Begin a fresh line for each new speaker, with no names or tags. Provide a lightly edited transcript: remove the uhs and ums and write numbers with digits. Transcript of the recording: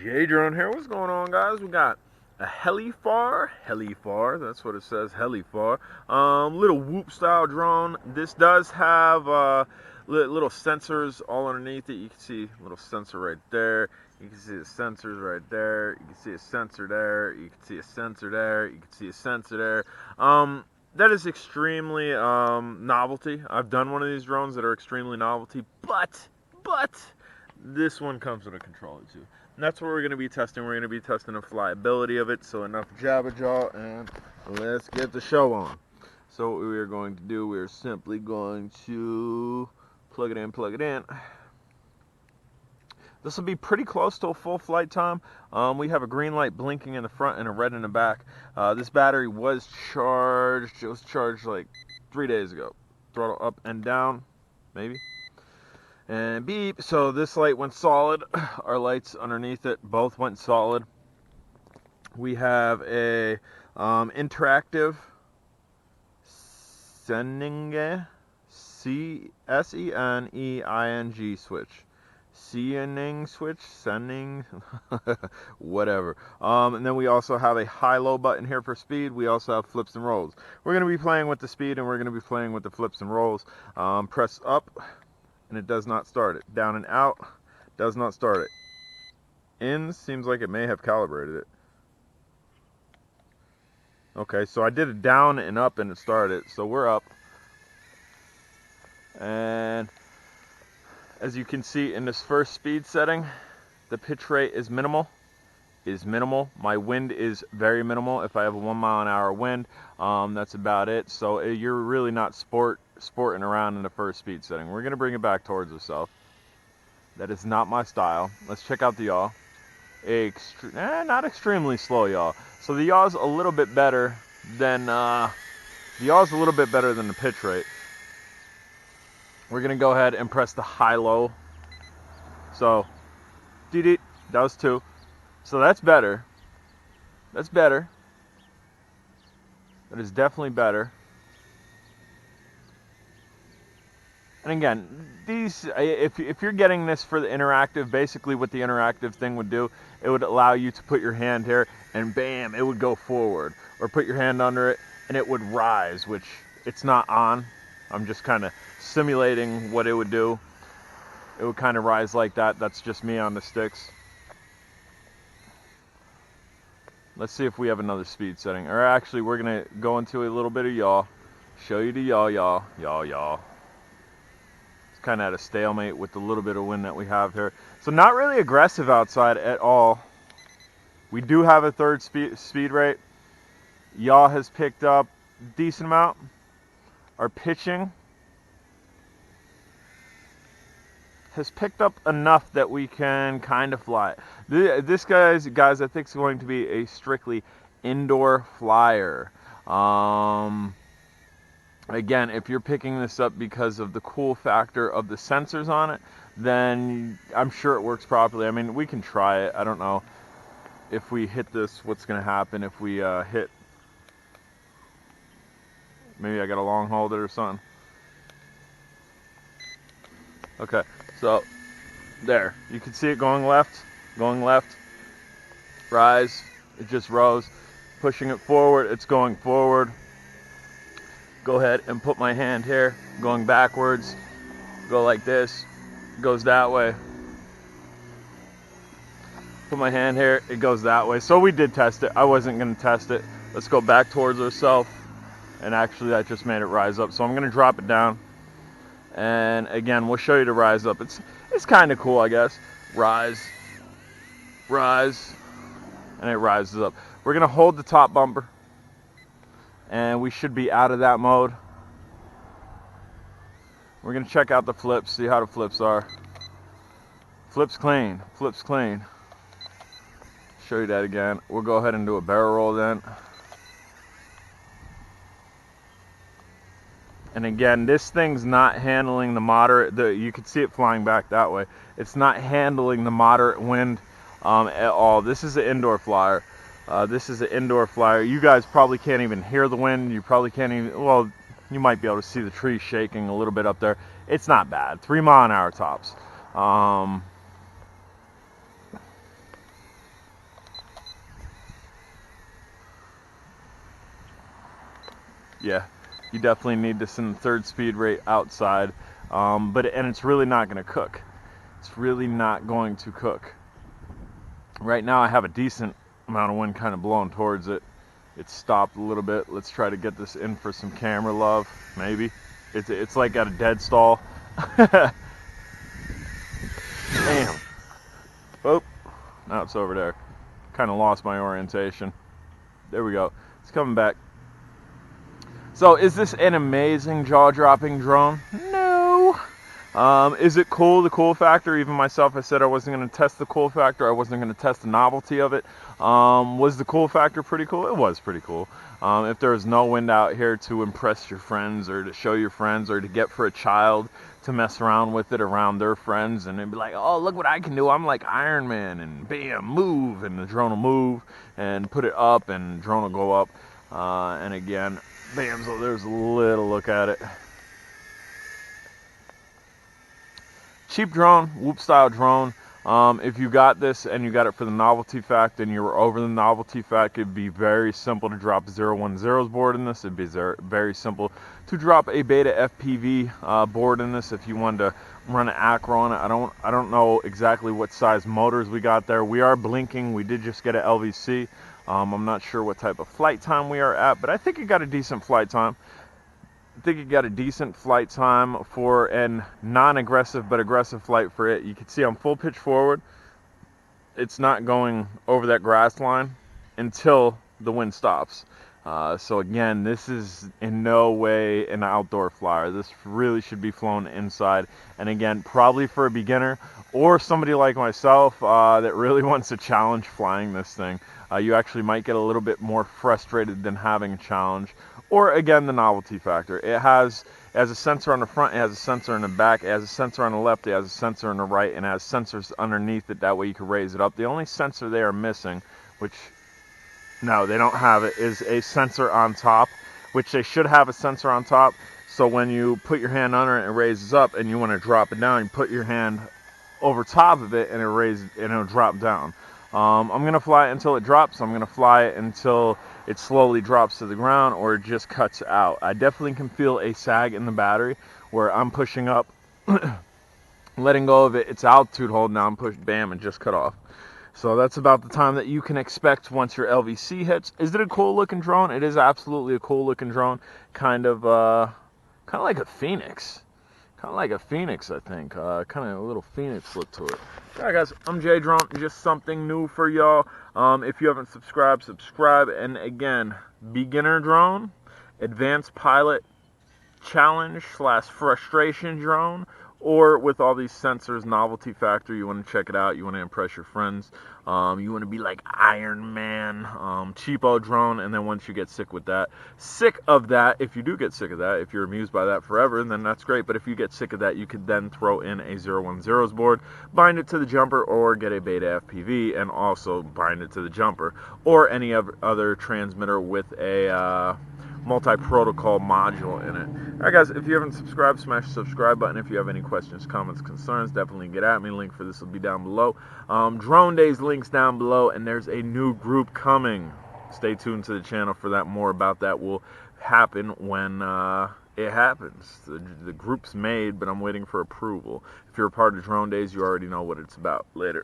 J Drone here. What's going on, guys? We got a Helifar, that's what it says, Helifar. Little whoop style drone. This does have little sensors all underneath it. You can see a little sensor right there. You can see the sensors right there. You can see a sensor there. You can see a sensor there. You can see a sensor there. That is extremely novelty. I've done one of these drones that are extremely novelty, but this one comes with a controller too. And that's what we're going to be testing. We're going to be testing the flyability of it. So enough jabberjaw, and let's get the show on. So what we are going to do, we're simply going to plug it in. This will be pretty close to a full flight time. We have a green light blinking in the front and a red in the back. This battery was charged. It was charged like 3 days ago. Throttle up and down, maybe. And beep. So this light went solid. Our lights underneath it both went solid. We have a interactive sending SENEING switch. Sending, whatever. And then we also have a high-low button here for speed. We also have flips and rolls. We're going to be playing with the speed, and we're going to be playing with the flips and rolls. Press up, and it does not start it. Down and out, does not start it. In, seems like it may have calibrated it. Okay, so I did it down and up, and it started. So we're up. And as you can see in this first speed setting, the pitch rate is minimal. My wind is very minimal. If I have a 1 mile an hour wind, that's about it. So you're really not sporting around in the first speed setting. We're gonna bring it back towards itself. That is not my style. Let's check out the yaw. Not extremely slow yaw. So the yaw is a little bit better than the pitch rate. We're gonna go ahead and press the high-low. So, that was 2. So that's better. That's better. That is definitely better. And again, these, if you're getting this for the interactive, basically what the interactive thing would do, it would allow you to put your hand here and bam, it would go forward. Or put your hand under it and it would rise, which it's not on. I'm just kind of simulating what it would do. It would kind of rise like that. That's just me on the sticks. Let's see if we have another speed setting. Or actually, we're going to go into a little bit of yaw. Show you the yaw. It's kind of at a stalemate with the little bit of wind that we have here. So not really aggressive outside at all. We do have a third speed rate. Yaw has picked up a decent amount. Our pitching has picked up enough that we can kind of fly. This guys, I think is going to be a strictly indoor flyer. Again, if you're picking this up because of the cool factor of the sensors on it, then I'm sure it works properly. I mean, we can try it. I don't know if we hit this, what's going to happen if we hit. Maybe I got a long hold it or something. Okay. So, there. You can see it going left, rise, it just rose. Pushing it forward, it's going forward. Go ahead and put my hand here, going backwards, go like this, goes that way. Put my hand here, it goes that way. So we did test it. I wasn't going to test it. Let's go back towards ourselves. And actually that just made it rise up. So I'm going to drop it down. And again, we'll show you the rise up. It's kind of cool, I guess. Rise, and it rises up. We're gonna hold the top bumper, and we should be out of that mode. We're gonna check out the flips, see how the flips are. Flips clean. Show you that again. We'll go ahead and do a barrel roll then. And again, this thing's not handling the moderate, you can see it flying back that way. It's not handling the moderate wind at all. This is an indoor flyer. You guys probably can't even hear the wind. You probably can't even, well, you might be able to see the trees shaking a little bit up there. It's not bad. 3 mile an hour tops. Yeah, you definitely need this in the 3rd speed rate outside. And it's really not going to cook. It's really not going to cook. Right now I have a decent amount of wind kind of blowing towards it. It's stopped a little bit. Let's try to get this in for some camera love, maybe. It's like at a dead stall. Damn. Oh, now it's over there. Kind of lost my orientation. There we go. It's coming back. So is this an amazing jaw-dropping drone? No. Is it cool? The cool factor, even myself, I said I wasn't going to test the cool factor. I wasn't going to test the novelty of it. Was the cool factor pretty cool? It was pretty cool. If there was no wind out here to impress your friends or to show your friends or to get for a child to mess around with it around their friends and they'd be like, oh, look what I can do. I'm like Iron Man, and bam, move, and the drone will move, and put it up and the drone will go up. And again, bam, so there's a little look at it. Cheap drone, whoop style drone. If you got this and you got it for the novelty fact and you were over the novelty fact, it'd be very simple to drop 010's board in this. It'd be very simple to drop a beta FPV board in this if you wanted to run an acro on it. I don't know exactly what size motors we got there. We are blinking. We did just get an LVC. I'm not sure what type of flight time we are at, but I think it got a decent flight time. I think it got a decent flight time for a non-aggressive but aggressive flight for it. You can see I'm full pitch forward. It's not going over that grass line until the wind stops. So again, this is in no way an outdoor flyer. This really should be flown inside. And again, probably for a beginner or somebody like myself that really wants to challenge flying this thing. You actually might get a little bit more frustrated than having a challenge. Or again, the novelty factor. It has a sensor on the front, it has a sensor in the back, it has a sensor on the left, it has a sensor on the right, and it has sensors underneath it. That way you can raise it up. The only sensor they are missing, which, no, they don't have it, is a sensor on top, which they should have a sensor on top. So when you put your hand under it and it raises up and you want to drop it down, you put your hand over top of it and it'll drop down. I'm going to fly it until it drops. I'm going to fly it until it slowly drops to the ground or it just cuts out. I definitely can feel a sag in the battery where I'm pushing up, letting go of it. It's altitude hold now. I'm pushed, bam, and just cut off. So that's about the time that you can expect once your LVC hits. Is it a cool looking drone? It is absolutely a cool looking drone. Kind of like a Phoenix. Kind of like a Phoenix, I think. Kind of a little Phoenix look to it. Alright guys, I'm J Drone. Just something new for y'all. If you haven't subscribed, subscribe. And again, beginner drone, advanced pilot, challenge / frustration drone, or with all these sensors, novelty factor, you want to check it out, you want to impress your friends, you want to be like Iron Man, cheapo drone, and then once you get sick of that, if you do get sick of that, if you're amused by that forever, then that's great. But if you get sick of that, you could then throw in a 010's board, bind it to the jumper, or get a beta FPV and also bind it to the jumper, or any other transmitter with a multi-protocol module in it. Alright guys, if you haven't subscribed, smash the subscribe button. If you have any questions, comments, concerns, definitely get at me. Link for this will be down below. Drone Days links down below, and there's a new group coming. Stay tuned to the channel for that. More about that will happen when it happens. The group's made, but I'm waiting for approval. If you're a part of Drone Days, you already know what it's about. Later.